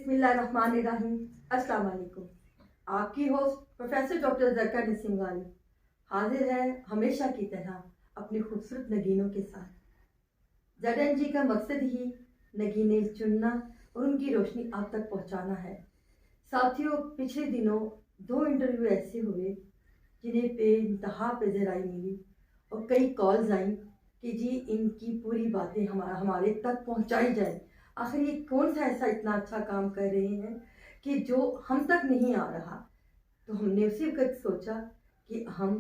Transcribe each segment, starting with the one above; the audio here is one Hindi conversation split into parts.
बिस्मिल्लाहिर्रहमानिर्रहीम। अस्सलाम वालेकुम। आपकी host professor doctor Zarka Naseem गाली हाजिर है हमेशा की तरह अपनी खूबसूरत नगीनों के साथ। ZNG का मकसद ही नगीनें चुनना और उनकी रोशनी आप तक पहुंचाना है। साथियों, पिछले दिनों 2 इंटरव्यू ऐसे हुए जिन्हें बेइंतहा बेज़राई मिली और कई कॉल्स आई कि जी इनकी पूरी बातें हमारे तक पहुंचाई जाए। आखिर ये कौन सा ऐसा इतना अच्छा काम कर रहे हैं कि जो हम तक नहीं आ रहा। तो हमने उसी वक्त सोचा कि हम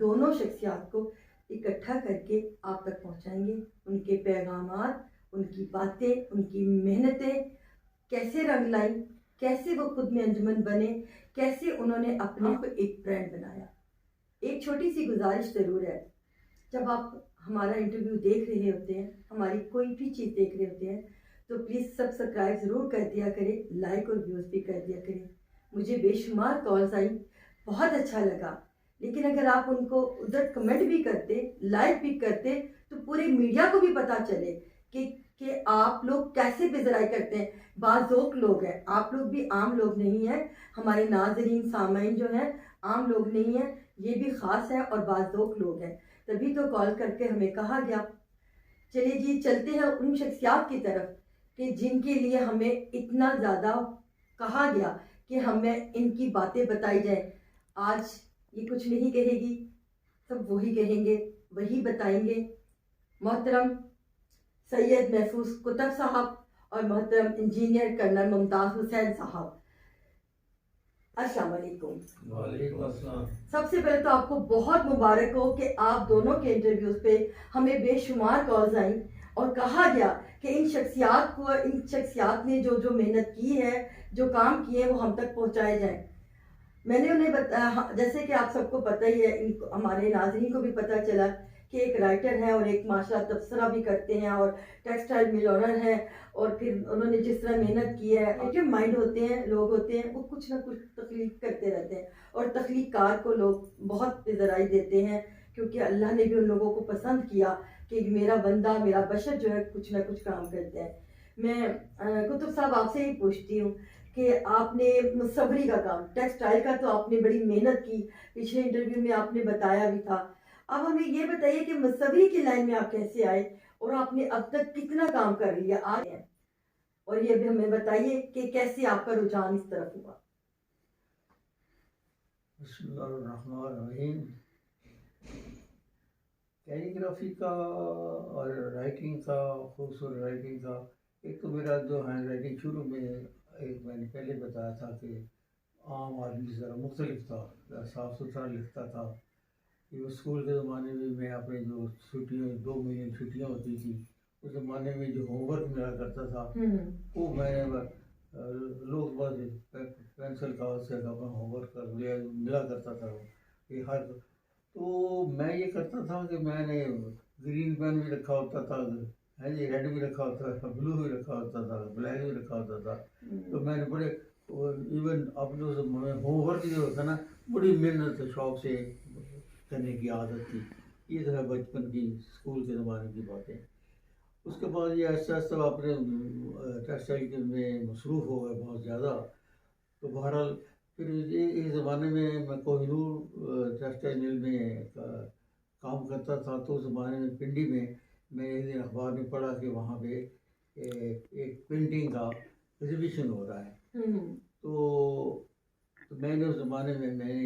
दोनों शख्सियात को इकट्ठा करके आप तक पहुंचाएंगे। उनके पैगामात, उनकी बातें, उनकी मेहनतें कैसे रंग लाई, कैसे वो खुद में अंजुमन बने, कैसे उन्होंने अपने को एक ब्रांड बनाया। एक छोटी सी गुजारिश ज़रूर है, जब आप हमारा इंटरव्यू देख रहे होते हैं, हमारी कोई भी चीज़ देख रहे होते हैं, तो प्लीज़ सब्सक्राइब ज़रूर कर दिया करें, लाइक और व्यूज़ भी कर दिया करें। मुझे बेशुमार कॉल्स आई, बहुत अच्छा लगा, लेकिन अगर आप उनको उधर कमेंट भी करते, लाइक भी करते, तो पूरे मीडिया को भी पता चले कि आप लोग कैसे बेज़राई करते हैं। बाज़ौक़ लोग हैं, आप लोग भी आम लोग नहीं हैं। हमारे नाज़रीन सामाइन जो हैं आम लोग नहीं हैं, ये भी ख़ास है और बाज़ौक़ लोग हैं। तभी तो कॉल करके हमें कहा गया। चलिए जी, चलते हैं उन शख्सियात की तरफ कि जिनके लिए हमें इतना ज़्यादा कहा गया कि हमें इनकी बातें बताई जाए। आज ये कुछ नहीं कहेगी, सब वही कहेंगे, वही बताएंगे। मोहतरम सैयद महफूज कुतुब साहब और मोहतरम इंजीनियर कर्नल मुमताज़ हुसैन साहब, अस्सलाम वालेकुम। वालेकुम अस्सलाम। सबसे पहले तो आपको बहुत मुबारक हो कि आप दोनों के इंटरव्यूज़ पे हमें बेशुमार कॉल्स आई और कहा गया कि इन शख्सियात ने जो जो मेहनत की है, जो काम किए हैं, वो हम तक पहुंचाए जाएं। मैंने उन्हें बताया, जैसे कि आप सबको पता ही है, इनको हमारे नाज़रीन को भी पता चला कि एक राइटर है और एक माशाल्लाह तबसरा भी करते हैं और टेक्सटाइल मिल ओनर है। और फिर उन्होंने जिस तरह मेहनत की है, जो माइंड होते हैं, लोग होते हैं, वो कुछ ना कुछ तख्लीक करते रहते हैं और तख्लीकार को लोग बहुत बेज़राई देते हैं, क्योंकि अल्लाह ने भी उन लोगों को पसंद किया कि मेरा बंदा, मेरा बशर जो है कुछ ना कुछ काम करता है। मैं कुतुब साहब आपसे ही पूछती हूँ कि आपने मुसव्वरी का काम, टेक्सटाइल का तो आपने बड़ी मेहनत की, पिछले इंटरव्यू में आपने बताया भी था। अब हमें ये बताइए कि मुसव्वरी की लाइन में आप कैसे आए और आपने अब तक कितना काम कर लिया आज है, और ये भी हमें बताइए कि कैसे आपका रुझान इस तरफ हुआ। बिस्मिल्लाहिर्रहमानिर्रहीम। कैलीग्राफी का और राइटिंग का, खूबसूरत राइटिंग का, एक तो मेरा जो हैंड राइटिंग शुरू में एक मैंने पहले बताया था कि आम आदमी से ज़रा मुख्तलिफ था, साफ़ सुथरा लिखता था। ये स्कूल के ज़माने में मैं अपने जो छुट्टियों 2 महीने छुट्टियाँ होती थी, उस ज़माने में जो होमवर्क मिला करता था वो मैंने लोग बस पेंसिल कागज से अपना होमवर्क कर लिया, मिला करता था ये हर। तो मैं ये करता था कि मैंने ग्रीन पेन भी रखा होता था, है जी, रेड भी रखा होता था, ब्लू भी रखा होता था, ब्लैक भी रखा होता था। तो मैंने बड़े इवन अपने होमवर्क जो होता ना, बड़ी मेहनत शौक से करने की आदत थी। ये जो है बचपन की, स्कूल के ज़माने की बातें। उसके बाद ये ऐसा ऐसा अपने टेक्सटाइल में मसरूफ़ हो गए बहुत ज़्यादा। तो बहरहाल फिर ये इस ज़माने में मैं कोहिनूर टेक्सटाइल मिल में काम करता था। तो उस ज़माने में पिंडी में मैं एक दिन अखबार में पढ़ा कि वहाँ पे एक पेंटिंग का एग्जीबिशन हो रहा है। तो मैंने उस ज़माने में मैं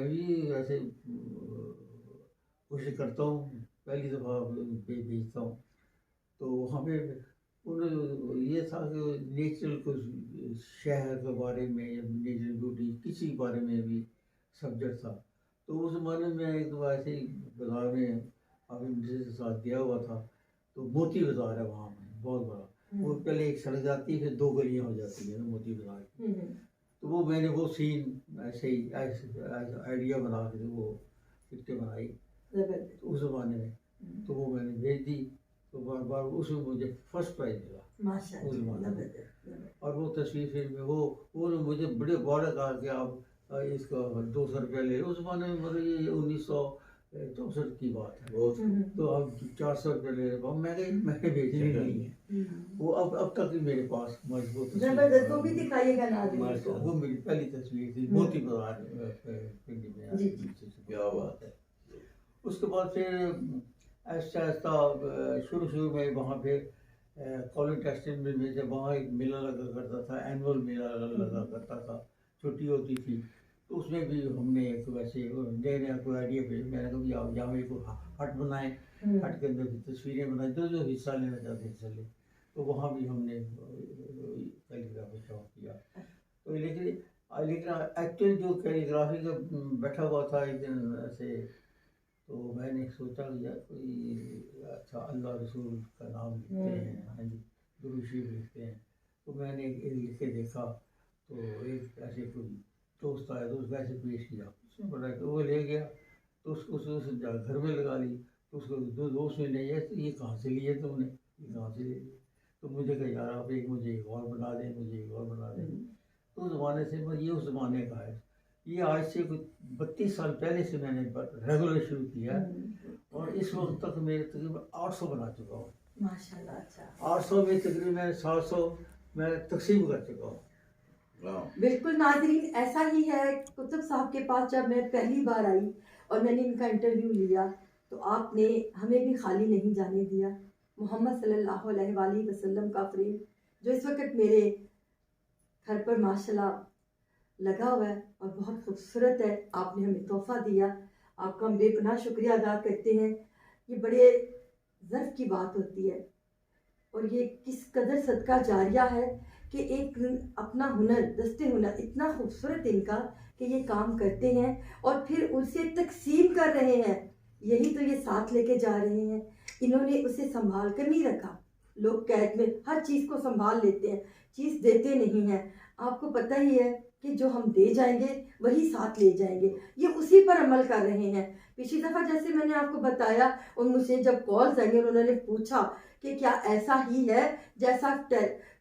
भी ऐसे कोशिश करता हूँ, पहली दफ़ा भेजता हूँ। तो वहाँ पे ये था कि नेचुरल कुछ शहर के बारे में या नेचुरल ब्यूटी किसी बारे में भी सब्जेक्ट था। तो उस ज़माने में एक दफ़ा ऐसे ही बाज़ार में अभी मुझे के साथ गया हुआ था। तो मोती बाज़ार है वहाँ में बहुत बड़ा, वो पहले एक सड़क जाती है, फिर 2 गलियाँ हो जाती है मोती बाज़ार की। तो वो मैंने वो सीन ऐसे ही आइडिया बना के वो पिक्चर बनाई उस ज़माने में। तो वो मैंने भेज दी, तो बार बार उसमें मुझे फर्स्ट प्राइज़ मिला उस ज़माने में। और वो तस्वीर फिर में वो मुझे बड़े बड़ा कहा कि आप इसका 200 रुपया ले। उस ज़माने में मतलब ये 64 की बात है। बहुत तो अब 400 रुपये ले रहे, मैंने भेजनी नहीं है। वो अब तक ही मेरे पास मजबूत जबरदस्त, वो भी दिखाइएगा नाज़रीन को। माशाल्लाह। वो मेरी पहली तस्वीर थी, मोती बाजार पिंडी में जी, क्या बात है। उसके बाद फिर ऐसा ऐसा शुरू में वहाँ पे कॉलेज टेस्टिंग में जब वहाँ एक मेला लगा करता था, एनुअल मेला लगा करता था, छुट्टी होती थी, तो उसमें भी हमने एक वैसे नए नया कोई आइडिया पे मैंने कहा यहाँ यहाँ एक हट बनाए, हट के अंदर की तस्वीरें बनाई, जो हिस्सा लेना चाहते हिस्सा ले। तो वहाँ भी हमने कैलीग्राफी शौक किया। तो लेकिन एक्चुअली जो कैलीग्राफी का बैठा हुआ था एक दिन ऐसे, तो मैंने सोचा कि यार कोई अच्छा अल्लाह रसूल का नाम लिखते हैं, हाँ जी, दुरूद शरीफ लिखते हैं। तो मैंने एक लिख के देखा, तो एक ऐसे कोई दोस्त आया तो उसको ऐसे पेश किया, उसने बोला कि वो ले गया, तो उसको घर में लगा ली। तो उसको दो दोस्त में नहीं है, तो ये कहाँ से लिए तुमने, ये कहाँ से लिए? तो मुझे कहा यार आप मुझे एक और बना दें, मुझे एक और बना दें। तो उस ज़माने से ये उस ज़माने का है, ये आज से कुछ 32 साल पहले से मैंने रेगुलर शुरू किया और इस वक्त तक मेरे तकरीबन 800 बना चुका हूँ। माशाल्लाह। अच्छा, 800 में तकरीबन 700 मैं तकसीम कर चुका हूँ। बिल्कुल नाज़रीन, ऐसा ही है। कुतुब साहब के पास जब मैं पहली बार आई और मैंने इनका इंटरव्यू लिया, तो आपने हमें भी खाली नहीं जाने दिया। मोहम्मद सल्लल्लाहु अलैहि वसल्लम का फ्रेम जो इस वक्त मेरे घर पर माशाल्लाह लगा हुआ है और बहुत खूबसूरत है, आपने हमें तोहफ़ा दिया। आपका हम बेपनाह शुक्रिया अदा करते हैं। ये बड़े ज़र्फ़ की बात होती है और ये किस कदर सदका जारिया है कि एक अपना हुनर, दस्ते हुनर इतना खूबसूरत इनका कि ये काम करते हैं और फिर उसे तकसीम कर रहे हैं। यही तो ये साथ लेके जा रहे हैं। इन्होंने उसे संभाल कर नहीं रखा। लोग कैद में हर चीज़ को संभाल लेते हैं, चीज़ देते नहीं हैं। आपको पता ही है कि जो हम दे जाएंगे वही साथ ले जाएंगे। ये उसी पर अमल कर रहे हैं। पिछली दफ़ा जैसे मैंने आपको बताया, और मुझे जब कॉल्स आएंगे और उन्होंने पूछा कि क्या ऐसा ही है जैसा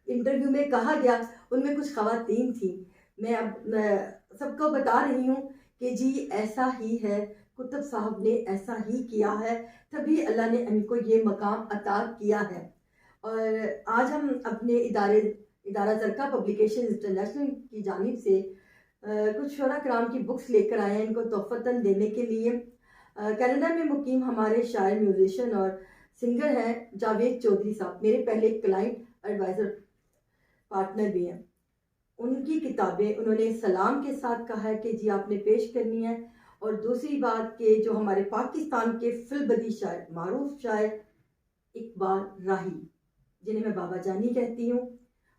इंटरव्यू में कहा गया, उनमें कुछ ख़वातीन थी। मैं अब सबको बता रही हूँ कि जी ऐसा ही है, कुतुब साहब ने ऐसा ही किया है, तभी अल्लाह ने इनको ये मकाम अता किया है। और आज हम अपने इदारा ज़रका पब्लिकेशन इंटरनेशनल की जानिब से कुछ शोरा कराम की बुक्स लेकर आए हैं इनको तोहफ़तन देने के लिए। कनाडा में मुकीम हमारे शायर, म्यूजिशियन और सिंगर हैं जावेद चौधरी साहब, मेरे पहले क्लाइंट एडवाइज़र पार्टनर भी हैं। उनकी किताबें उन्होंने सलाम के साथ कहा है कि जी आपने पेश करनी है। और दूसरी बात कि जो हमारे पाकिस्तान के फिलबदी शायर, मारूफ शायर इकबाल राही, जिन्हें मैं बाबा जानी कहती हूँ,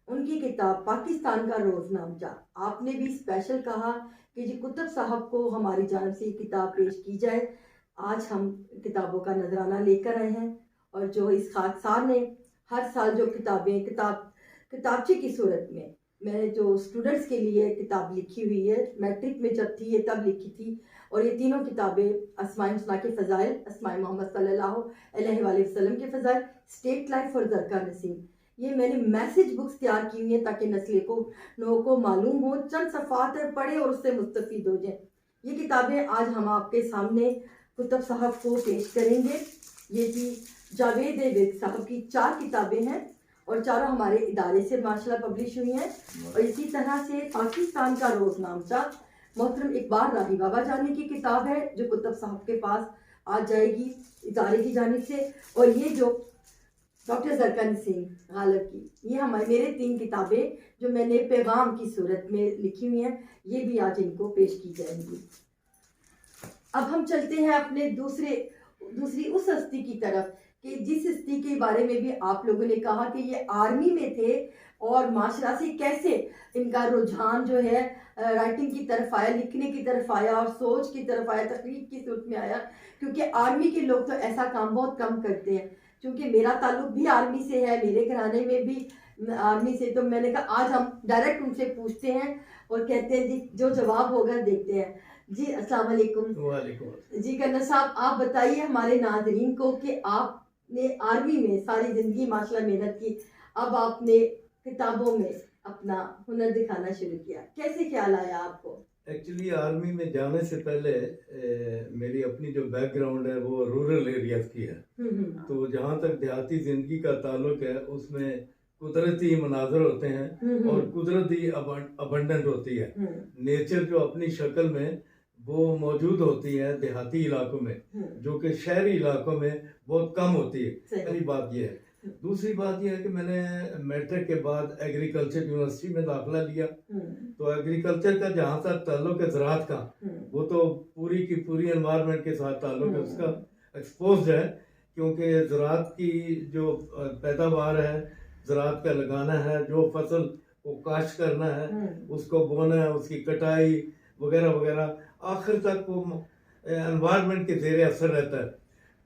उनकी किताब पाकिस्तान का रोज़नामचा, आपने भी स्पेशल कहा कि जी कुतुब साहब को हमारी जानब से ये किताब पेश की जाए। आज हम किताबों का नजराना लेकर आए हैं और जो इस खाकसार ने हर साल जो किताबचे की सूरत में मैंने जो स्टूडेंट्स के लिए किताब लिखी हुई है, मैट्रिक में जब थी ये तब लिखी थी। और ये तीनों किताबें अस्माए हुस्ना के फ़ज़ाइल, अस्माए मोहम्मद सल्लल्लाहु अलैहि वसल्लम के फ़ज़ाइल, स्टेट लाइफ और ज़रका नसीम, ये मैंने मैसेज बुक्स तैयार की हुई हैं ताकि लोगों को मालूम हो, चंद सफ़ात पढ़े और उससे मुस्तफ़ीद हो जाए। ये किताबें आज हम आपके सामने कुतुब साहब को पेश करेंगे। ये जी जावेद विद साहब की 4 किताबें हैं और चारों हमारे इदारे से माशाल्लाह पब्लिश हुई हैं। और इसी तरह से पाकिस्तान का रोज़नामचा मोहतरम इकबाल राही बाबा जानी की किताब है जो कुतुब साहब के पास आ जाएगी इदारे की जानिब से। और ये जो डॉक्टर ज़रका नसीम गालिब की, ये मेरे 3 किताबें जो मैंने पैगाम की सूरत में लिखी हुई हैं, ये भी आज इनको पेश की जाएंगी। अब हम चलते हैं अपने दूसरी उस हस्ती की तरफ कि जिस हस्ती के बारे में भी आप लोगों ने कहा कि ये आर्मी में थे और माशरा से कैसे इनका रुझान जो है राइटिंग की तरफ आया, लिखने की तरफ आया और सोच की तरफ आया, तकरीर की सूरत में आया। क्योंकि आर्मी के लोग तो ऐसा काम बहुत कम करते हैं। क्योंकि मेरा ताल्लुक भी आर्मी से है, मेरे घराने में भी आर्मी से, तो मैंने कहा आज हम डायरेक्ट उनसे पूछते हैं और कहते हैं जी जो जवाब होगा देखते हैं। जी अस्सलाम वालेकुम। वालेकुम। जी गन्ना साहब, आप बताइए हमारे नाजरीन को कि आपने आर्मी में सारी ज़िंदगी माशाल्लाह मेहनत की, अब आपने किताबों में अपना हुनर दिखाना शुरू किया, कैसे ख्याल आया आपको? एक्चुअली आर्मी में जाने से पहले मेरी अपनी जो बैकग्राउंड है वो रूरल एरियाज की है। तो जहाँ तक देहाती जिंदगी का ताल्लुक है उसमें कुदरती मनाजर होते हैं और कुदरती अबंडेंट होती है। नेचर जो अपनी शक्ल में वो मौजूद होती है देहाती इलाकों में, जो कि शहरी इलाकों में बहुत कम होती है। पहली बात ये है। दूसरी बात यह है कि मैंने मैट्रिक के बाद एग्रीकल्चर यूनिवर्सिटी में दाखिला लिया। तो एग्रीकल्चर का जहाँ तक ताल्लुक है ज़राअत का, वो तो पूरी की पूरी एनवायरनमेंट के साथ ताल्लुक है, उसका एक्सपोज है। क्योंकि ज़राअत की जो पैदावार है, ज़राअत का लगाना है, जो फसल को काश्त करना है, उसको बोना है, उसकी कटाई वगैरह वगैरह, आखिर तक वो एनवायरनमेंट के ज़ेरे असर रहता है।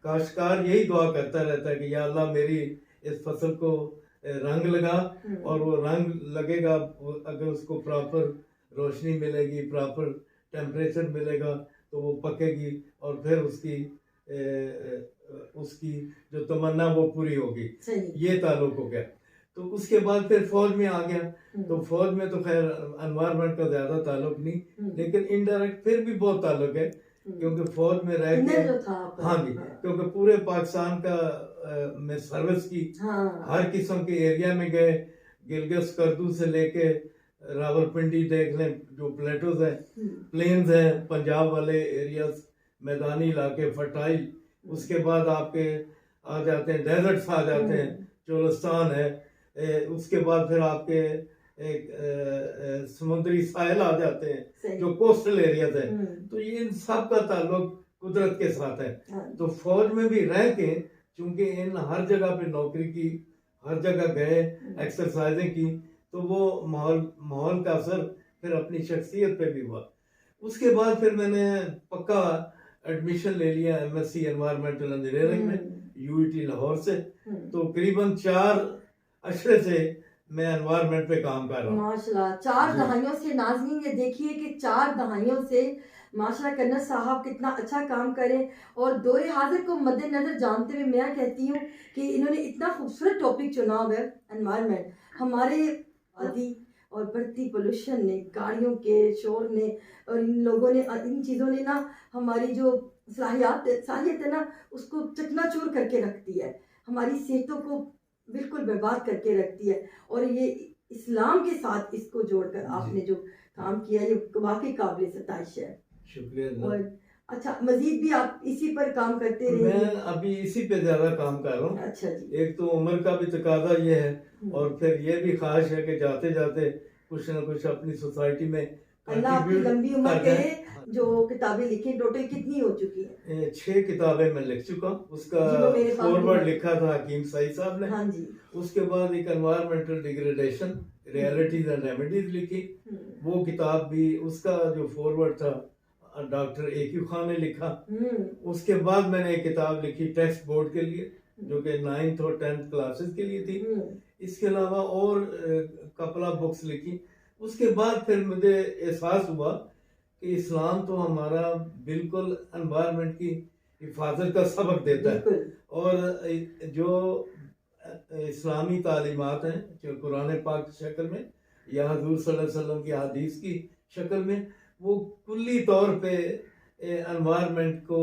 काश्तकार यही दुआ करता रहता है कि या अल्लाह मेरी इस फसल को रंग लगा, और वो रंग लगेगा अगर उसको प्रॉपर रोशनी मिलेगी, प्रॉपर टेम्परेचर मिलेगा तो वो पकेगी और फिर उसकी जो तमन्ना वो पूरी होगी। ये ताल्लुक हो गया। तो उसके बाद फिर फौज में आ गया। तो फौज में तो खैर एनवायरनमेंट का ज्यादा ताल्लुक नहीं, लेकिन इनडायरेक्ट फिर भी बहुत ताल्लुक है, क्योंकि फौज में रह के हाँ जी, क्योंकि पूरे पाकिस्तान का में सर्विस की, हर किस्म के एरिया में गए। गिलगित कर्दू से लेके रावलपिंडी देख लें, जो प्लेटोज हैं, प्लेन्स हैं, पंजाब वाले एरियाज, मैदानी इलाके, फर्टाइल। उसके बाद आपके आ जाते हैं डेजर्ट्स, आ जाते हैं, चोलिस्तान है। उसके बाद फिर आपके एक समुद्री साहिल आ जाते हैं, जो कोस्टल एरियाज हैं। तो ये इन सब का ताल्लुक कुदरत के साथ है। तो फौज में भी रह के, चूंकि इन हर जगह पे नौकरी की, हर जगह गए, एक्सरसाइजें की, तो वो माहौल का असर फिर अपनी शख्सियत पे भी हुआ। उसके बाद फिर मैंने पक्का एडमिशन ले लिया एमएससी एनवायरमेंटल इंजीनियरिंग में यूईटी लाहौर से। तो करीबन 4 अशरे से मैं एनवायरनमेंट पे काम कर रहा हूँ। माशाल्लाह, 4 दहाइयों से। नाज़रीन ये देखिए कि 4 दहाइयों से माशाल्लाह कर्नल साहब कितना अच्छा काम करें। और दौरे हाजिर को मद्देनजर जानते हुए मैं कहती हूँ कि इन्होंने इतना खूबसूरत टॉपिक चुना हुआ है एनवायरनमेंट। हमारे आदि और बढ़ती पोल्यूशन ने, गाड़ियों के शोर ने, और इन लोगों ने, इन चीज़ों ने ना हमारी जो साहियत है ना, उसको चकनाचूर करके रखती है, हमारी सेहतों को बिल्कुल बर्बाद करके रखती है। और ये इस्लाम के साथ इसको जोड़कर आपने जो काम किया, ये वाकई काबिल सताइश है। शुक्रिया। और अच्छा, मजीद भी आप इसी पर काम करते रहे? मैं अभी इसी पे ज्यादा काम कर रहा हूँ। अच्छा जी। एक तो उम्र का भी तकाजा ये है, और फिर ये भी ख्वाहिश है कि जाते जाते कुछ ना कुछ अपनी सोसाइटी में अल्लाह आपकी लंबी उम्र करे। जो किताबें लिखी टोटल कितनी हो चुकी है? 6 किताबें मैं लिख चुका। उसका फॉरवर्ड लिखा था हकीम सईद साहब ने। हाँ जी। उसके बाद एक environmental degradation, realities and remedies लिखी। वो किताब भी, उसका जो फॉरवर्ड था डॉक्टर AQ खान ने लिखा। उसके बाद मैंने एक किताब लिखी टेक्स्ट बोर्ड के लिए, जो कि 9th और 10th क्लासेस के लिए थी। इसके अलावा और कपल ऑफ बुक्स लिखी। उसके बाद फिर मुझे एहसास हुआ कि इस्लाम तो हमारा बिल्कुल एनवायरनमेंट की हिफाजत का सबक देता है। और जो इस्लामी तालीमात हैं, जो कुरान पाक की शक्ल में या हजूर सल्लल्लाहु अलैहि वसल्लम की हदीस की शक्ल में, वो कुल्ली तौर पे एनवायरनमेंट को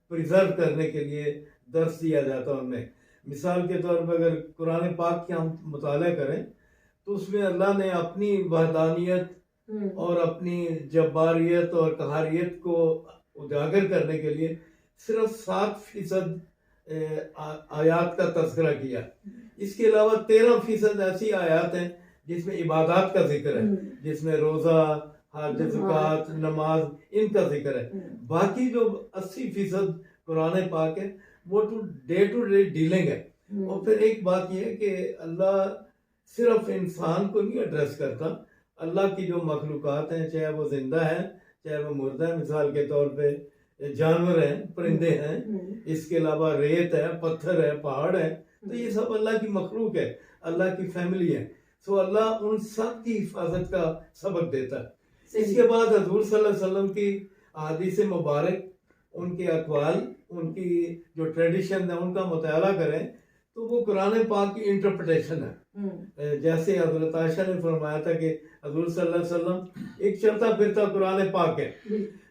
प्रिजर्व करने के लिए दर्स दिया जाता है उनमें। मिसाल के तौर पर अगर कुरान पाक की हम मुताला करें तो उसमें अल्लाह ने अपनी वहदानियत और अपनी जब्बारियत और कहारियत को उजागर करने के लिए सिर्फ 7% आयात का तज़किरा किया। इसके अलावा 13% ऐसी आयात हैं जिसमें इबादत का जिक्र है, जिसमें रोज़ा, हज, ज़कात, नमाज, इनका जिक्र है। बाकी जो 80% कुरान पाक है वो टू डे डीलिंग है। और फिर एक बात यह है कि अल्लाह सिर्फ इंसान को नहीं एड्रेस करता, अल्लाह की जो मखलूकात हैं, चाहे वो जिंदा है चाहे वो मुर्दा है, मिसाल के तौर पे जानवर हैं, परिंदे हैं, इसके अलावा रेत है, पत्थर है, पहाड़ है, तो ये सब अल्लाह की मखलूक है, अल्लाह की फैमिली है। सो अल्लाह उन सब की हिफाजत का सबक देता है। इसके बाद हजूर सल्लल्लाहु अलैहि वसल्लम की अहादीस मुबारक, उनके अक़वाल, उनकी जो ट्रेडिशन है, उनका मुताला करें तो वो कुरान पाक की इंटरप्रिटेशन है। जैसे हजरत आयशा ने फरमाया था कि हजूर सल्लल्लाहु अलैहि वसल्लम एक चलता फिरता कुरान पाक है,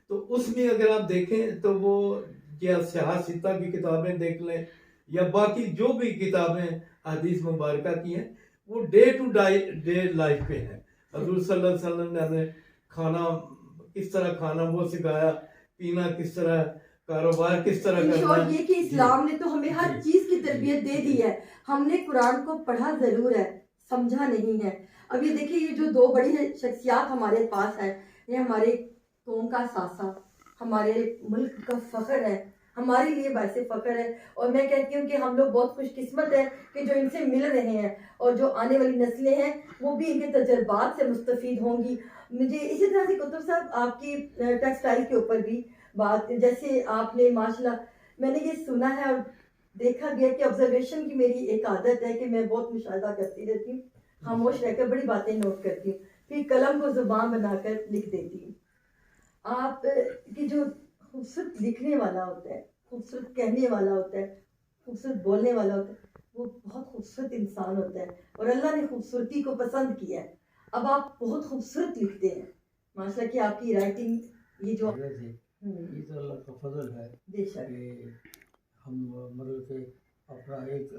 तो उसमें अगर आप देखें तो वो या सियाह सित्ता की किताबें देख लें या बाकी जो भी किताबें हदीस मुबारका की हैं, वो डे टू डे लाइफ पे है। हजूर सल्लल्लाहु अलैहि वसल्लम ने हमें खाना किस तरह खाना वो सिखाया, पीना किस तरह, कारोबार किस तरह करना। और ये कि इस्लाम ने तो हमें हर चीज की तरबियत दे दी है, हमने कुरान को पढ़ा जरूर है, समझा नहीं है। अब ये देखिए, ये जो दो बड़ी शख्सियात हमारे पास है, ये हमारे कौम का सासा, हमारे मुल्क का फख्र है, हमारे लिए वैसे फख्र है। और मैं कहती हूँ कि हम लोग बहुत खुशकिस्मत है कि जो इनसे मिल रहे हैं, और जो आने वाली नस्लें हैं वो भी इनके तजर्बात से मुस्तफ़ीद होंगी। मुझे इसी तरह से कुतुब साहब आपकी टेक्सटाइल के ऊपर भी बात, जैसे आपने माशाल्लाह, मैंने ये सुना है और देखा गया कि ऑब्जर्वेशन की मेरी एक आदत है कि मैं बहुत मुशाहिदा करती रहती हूँ, खामोश रहकर बड़ी बातें नोट करती हूँ, फिर कलम को जुबान बनाकर लिख देती हूँ। आप की जो खूबसूरत लिखने वाला होता है, खूबसूरत कहने वाला होता है, खूबसूरत बोलने वाला होता है, वो बहुत खूबसूरत इंसान होता है, और अल्लाह ने खूबसूरती को पसंद किया है। अब आप बहुत खूबसूरत लिखते हैं माशाल्लाह कि आपकी राइटिंग, ये जो ये तो अल्लाह का फजल है बेशक कि हम मतलब कि अपना एक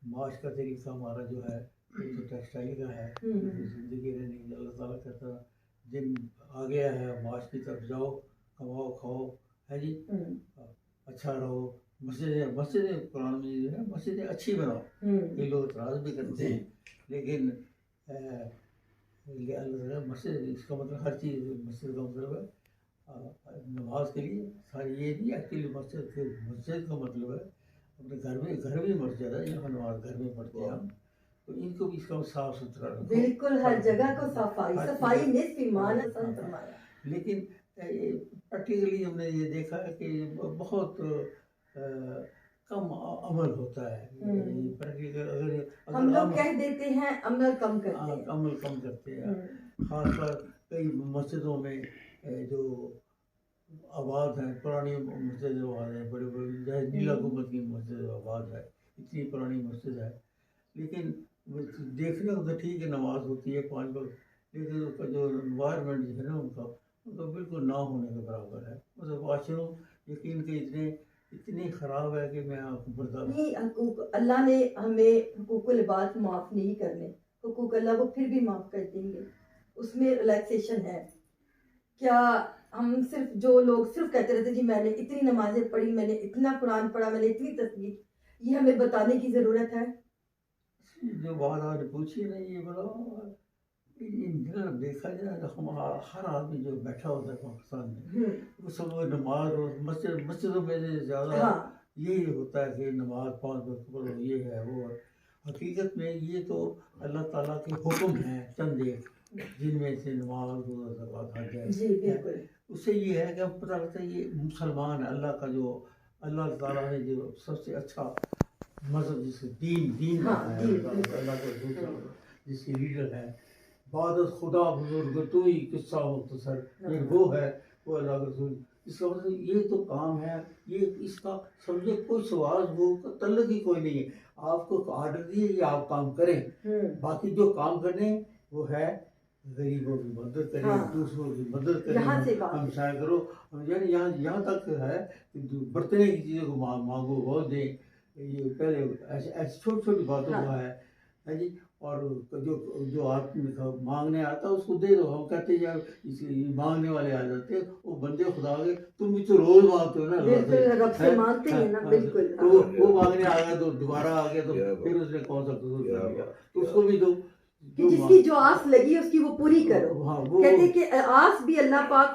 माश का तरीका हमारा जो है, एक तो टेक्सटाइल का है, ज़िंदगी रहने अल्लाह ताला कहता दिन आ गया है, माश की तरफ जाओ, कमाओ खाओ, है जी, अच्छा रहो। मस्जिदें कुरान में जो है मस्जिदें अच्छी बनाओ, ये लोग इतराज़ भी करते हैं, लेकिन अल्लाह मस्जिद, इसका मतलब हर चीज़, मस्जिद का मतलब है नमाज के लिए सारी, ये नहीं एक्चुअली मस्जिद का मतलब है अपने घर में मस्जिद है, यहाँ नमाज घर में पढ़ते हैं हम, तो इनको भी इसका साफ सुथरा रखो, बिल्कुल हर जगह को सफाई निस्फ ईमान है, संत फरमाया। लेकिन प्रैक्टिकली हमने ये देखा है कि बहुत कम अमल होता है। प्रैक्टिकल अगर हम लोग कह देते हैं, अमल कम करते हैं, अमल कम करते हैं। खासकर कई मस्जिदों में जो आबाद हैं, पुरानी मस्जिद आबाद है, बड़े बड़े जैसे नीला गुंबद की मस्जिद आबाद है, इतनी पुरानी मस्जिद है, लेकिन देखने को तो ठीक है, नमाज होती है 5 वक्त, लेकिन उसका जो इन्वायरमेंट है ना उनका बिल्कुल ना होने के बराबर है। मतलब वाशरूम यकीन के इतनी ख़राब है कि मैं आपको बर्दाश्त नहीं। अल्लाह ने हमें हुकूकुल इबाद माफ़ नहीं करने, हुकूक अल्लाह वो फिर भी माफ़ कर देंगे, उसमें रिलैक्सेशन है। क्या हम सिर्फ, जो लोग सिर्फ कहते रहते जी मैंने इतनी नमाजें पढ़ी, मैंने इतना कुरान पढ़ा, मैंने इतनी तस्बीह, ये हमें बताने की ज़रूरत है। जो बात आपने पूछी ना, ये बड़ा देखा जाए तो हम हर आदमी जो बैठा होता है पाकिस्तान में, वो सब नमाज और मस्जिदों में ज़्यादा यही होता है कि नमाज 5 वक्त पढ़ो, ये है वो है। हकीकत में ये तो अल्लाह ताला के हुक्म हैं चंद एक, जिनमें से नमाज ज़कात हज है। उससे ये है कि हम पता लगता है ये मुसलमान है, अल्लाह का जो अल्लाह ताला ने जो सबसे अच्छा मजहब जिसके दीन अल्लाह का दूसरा जिसकी लीडर है, बादत खुदा बुजुर्ग तू ही किस्सा मुख्तसर, एक वो है, वो अल्लाह का रसूल। इसका मतलब ये तो काम है, ये इसका समझे कोई सवाल वो तल्लक ही कोई नहीं है, आपको आर्डर दिए ये आप काम करें, बाकी जो काम करने वो है गरीबों की मदद करें, दूसरों की मदद करें, हमसाया करो, यानी यहाँ तक है कि बरतने की चीज़ों को मांगो वो दें, ये पहले ऐसे छोटी छोटी बातों का है जी। और जो आदमी मांगने आता है उसको दे दो, हम कहते हैं यार मांगने वाले आ जाते हैं, वो बंदे खुदा के, तुम भी तो रोज मांगते हो ना, रब से मांगते हैं ना, बिल्कुल। तो वो मांगने आ गया तो दोबारा आ गया, तो फिर उसने कौन सा कसूर कर दिया, तो उसको भी दो, जिसकी जो आस लगी उसकी वो पूरी करो। कहते हैं कि आस भी अल्लाह पाक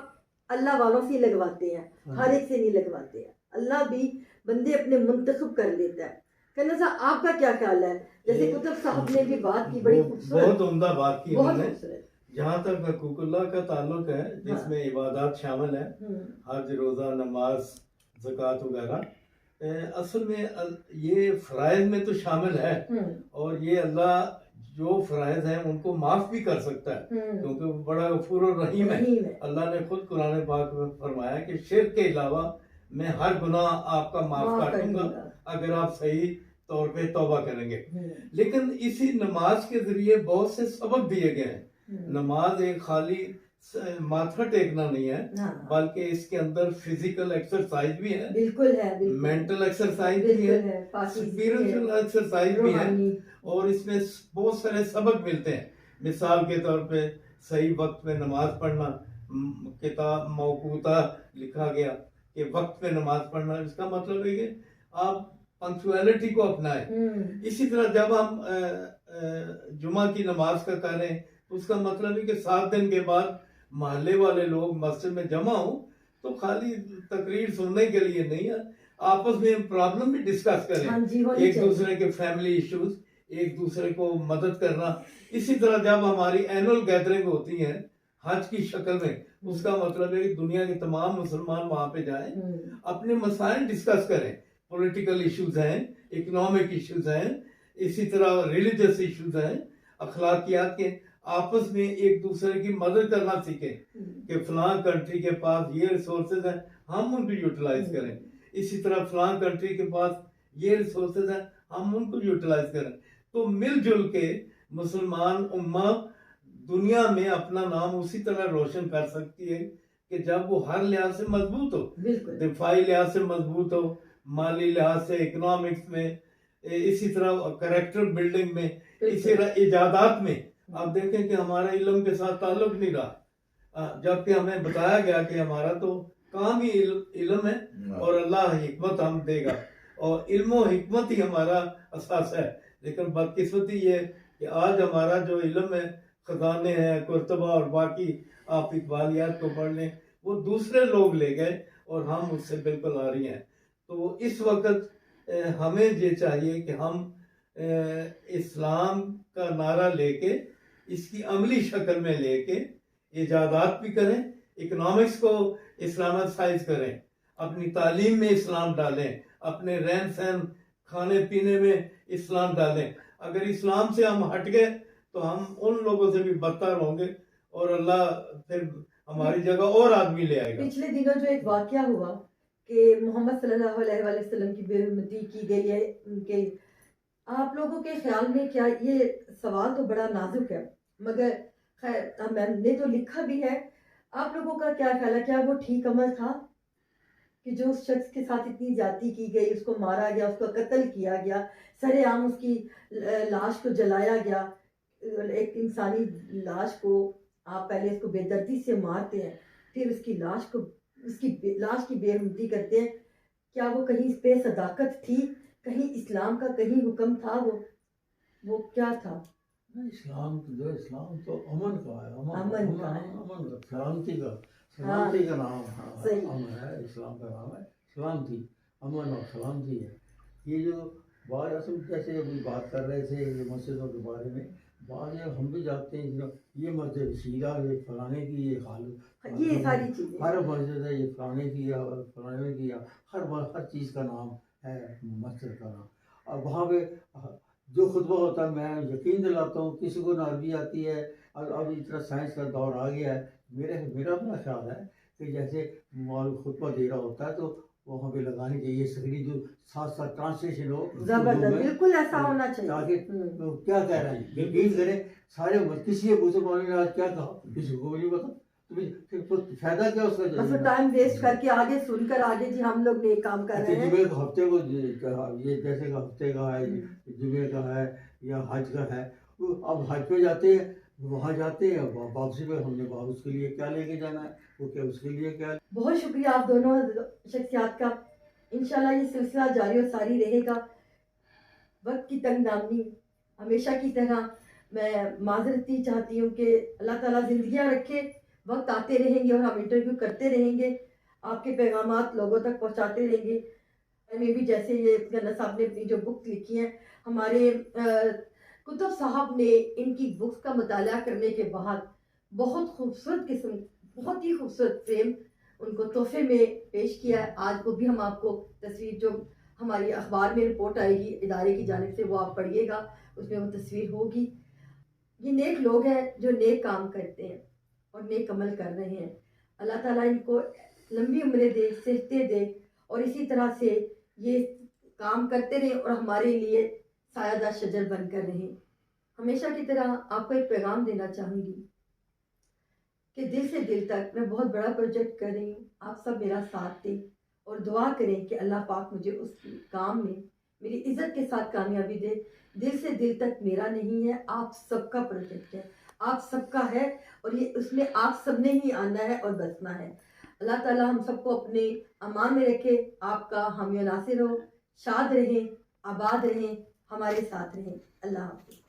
अल्लाह वालों से लगवाते हैं, हर एक से नहीं लगवाते हैं, अल्लाह भी बंदे अपने मुंतखब कर लेता है। कहना साहब आपका क्या ख्याल है? जैसे कुतुब साहब ने भी बात की, बड़ी खूबसूरत, बहुत उम्दा बात की उन्होंने। खूबसूरत। जहाँ तक हकूकुल्लाह का ताल्लुक है, जिसमें इबादत शामिल है, हज, रोज़ा, नमाज, ज़कात वगैरह, असल में ये फ़राइज़ में तो शामिल है, और ये अल्लाह जो फ़राइज़ हैं उनको माफ़ भी कर सकता है, क्योंकि वो बड़ा गफूर और रहीम है। अल्लाह ने खुद कुरान पाक में फरमाया कि शिर्क के अलावा मैं हर गुनाह आपका माफ़ कर दूंगा अगर आप सही तौर पे तौबा करेंगे। लेकिन इसी नमाज के जरिए बहुत से सबक दिए गए हैं। नमाज एक खाली माथा टेकना नहीं है, बल्कि इसके अंदर फिजिकल एक्सरसाइज भी है, बिल्कुल है, मेंटल एक्सरसाइज भी है, स्पिरिचुअल एक्सरसाइज भी है, और इसमें बहुत सारे सबक मिलते हैं। मिसाल के तौर पे सही वक्त में नमाज पढ़ना, किताब मौकूता लिखा गया कि वक्त पे नमाज पढ़ना, इसका मतलब है कि आप पंक्चुअलिटी को अपनाएं। इसी तरह जब हम जुमा की नमाज का करें तो उसका मतलब है कि 7 दिन के बाद मोहल्ले वाले लोग मस्जिद में जमा हो, तो खाली तकरीर सुनने के लिए नहीं है, आपस में प्रॉब्लम भी डिस्कस करें, एक दूसरे के फैमिली इश्यूज, एक दूसरे को मदद करना। इसी तरह जब हमारी एनुअल गैदरिंग होती है हज की शक्ल में, उसका मतलब है कि दुनिया के तमाम मुसलमान वहां पे जाएं, अपने मसाइल डिस्कस करें। पॉलिटिकल इश्यूज हैं, इकोनॉमिक इश्यूज हैं, इसी तरह रिलीजियस इश्यूज हैं, अखलाकियात के, आपस में एक दूसरे की मदद करना सीखें कि फलां कंट्री के पास ये रिसोर्सेज हैं, हम उनको यूटिलाइज करें। इसी तरह फलां कंट्री के पास ये रिसोर्सेज हैं, हम उनको यूटिलाइज करें। तो मिलजुल के मुसलमान उम्मा दुनिया में अपना नाम उसी तरह रोशन कर सकती है कि जब वो हर लिहाज से मजबूत हो, दिफाई लिहाज से मजबूत हो, माली लिहाज से, इकोनॉमिक्स में, इसी तरह करेक्टर बिल्डिंग में, इसी तरह इजादात में। आप देखें कि हमारा इल्म के साथ ताल्लुक नहीं रहा, जबकि हमें बताया गया कि हमारा तो काम ही इल्म है और अल्लाह हिकमत हम देगा, और इल्म और हिकमत ही हमारा असास है। लेकिन बदकिस्मती ये कि आज हमारा जो इल्म है, खजाने हैं, कुर्तबा और बाकी आप इकबालियात को पढ़ लें, वो दूसरे लोग ले गए और हम उससे बिल्कुल आ रही हैं। तो इस वक्त हमें ये चाहिए कि हम इस्लाम का नारा लेके, इसकी अमली शक्ल में लेके इजादात भी करें, इकोनॉमिक्स को इस्लामाइज करें, अपनी तालीम में इस्लाम डालें, अपने रहन सहन खाने पीने में इस्लाम डालें। अगर इस्लाम से हम हट गए तो हम उन लोगों से भी बदतर होंगे और अल्लाह फिर हमारी जगह और आदमी ले आएगा। पिछले दिनों जो एक वाकया हुआ कि मोहम्मद सल्लल्लाहु अलैहि वसल्लम की बेरुमती की गई है उनके, आप लोगों के ख्याल में क्या, ये सवाल तो बड़ा नाजुक है मगर खैर मैंने तो लिखा भी है, आप लोगों का क्या ख्याल है, क्या वो ठीक अमल था कि जो उस शख्स के साथ इतनी ज्यादती की गई, उसको मारा गया, उसको कत्ल किया गया, सरेआम उसकी लाश को जलाया गया। एक इंसानी लाश को आप पहले इसको बेदर्दी से मारते हैं, फिर उसकी लाश की बेरुमती करते हैं, क्या वो कहीं इस पे सदाकत थी, कहीं इस्लाम का कहीं हुक्म था, वो क्या था? इस्लाम तो अमन का है, अमन का है, अमन का, सलामती का नाम है, इस्लाम का नाम है सलामती, अमन और सलामती है। ये जो बात असल जैसे अभी बात कर रहे थे ये मस्जिदों के बारे में, बाद में हम भी जानते हैं ये मस्जिद शीरा, ये फलाने की, ये ये सारी चीजें, हर मस्जिद है ये फलाने की या फलाने की, या हर चीज़ का नाम है मस्जिद का नाम। और वहाँ पे जो खुतबा होता है, मैं यकीन दिलाता हूँ किसी को ना अरबी आती है, और अब इतना साइंस का दौर आ गया है, मेरा अपना ख्याल है कि जैसे मौलवी खुतबा दे रहा होता है तो वहाँ पे लगानी चाहिए स्क्रीन, जो साथ साथ ट्रांसलेशन हो, बिल्कुल ऐसा होना चाहिए, ताकि क्या कह रहे हैं यकीन करें सारे। किसी मुसलमान ने आज क्या कहा किसी को नहीं पता, तो फायदा क्या उसका, बस टाइम वेस्ट करके आगे सुनकर आगे जी हम लोग ये काम कर रहे हैं। जुमे का हफ्ते को ये जैसे का हफ्ते का है, जुमे का है या हज का है, अब हज पे जाते हैं, वहाँ जाते हैं, वापसी पे हमने उसके लिए क्या लेके जाना है, वो क्या उसके लिए क्या। बहुत शुक्रिया आप दोनों शख्सियात का, इंशाल्लाह ये सिलसिला जारी और सारी रहेगा। वक्त की तंगनामी हमेशा की तरह मैं माजरती चाहती हूँ कि अल्लाह ताला जिंदगियाँ रखे, वक्त आते रहेंगे और हम इंटरव्यू करते रहेंगे, आपके पैगामात लोगों तक पहुँचाते रहेंगे। मैं भी जैसे ये गन्ना साहब ने अपनी जो बुक लिखी हैं, हमारे कुतुब साहब ने इनकी बुक्स का मुताला करने के बाद बहुत खूबसूरत किस्म, बहुत ही खूबसूरत फ्रेम उनको तोहफे में पेश किया है। आज वो भी हम आपको तस्वीर जो हमारी अखबार में रिपोर्ट आएगी इदारे की जानिब से, वो आप पढ़िएगा, उसमें वो तस्वीर होगी। ये नेक लोग हैं जो नेक काम करते हैं और नेक अमल कर रहे हैं। अल्लाह ताला इनको लंबी उम्रें दे, सेहतें दे, और इसी तरह से ये काम करते रहें और हमारे लिए सायादार शजर बनकर रहें। हमेशा की तरह आपको एक पैगाम देना चाहूँगी कि दिल से दिल तक मैं बहुत बड़ा प्रोजेक्ट कर रही हूँ, आप सब मेरा साथ दें और दुआ करें कि अल्लाह पाक मुझे उस काम में मेरी इज्जत के साथ कामयाबी दे। दिल से दिल तक मेरा नहीं है, आप सबका प्रोजेक्ट है, आप सबका है और ये उसमें आप सब ने ही आना है और बसना है। अल्लाह ताला हम सबको अपने अमान में रखे, आपका हामी नासिर हो, शाद रहें, आबाद रहें, हमारे साथ रहें। अल्लाह हाफ़िज़।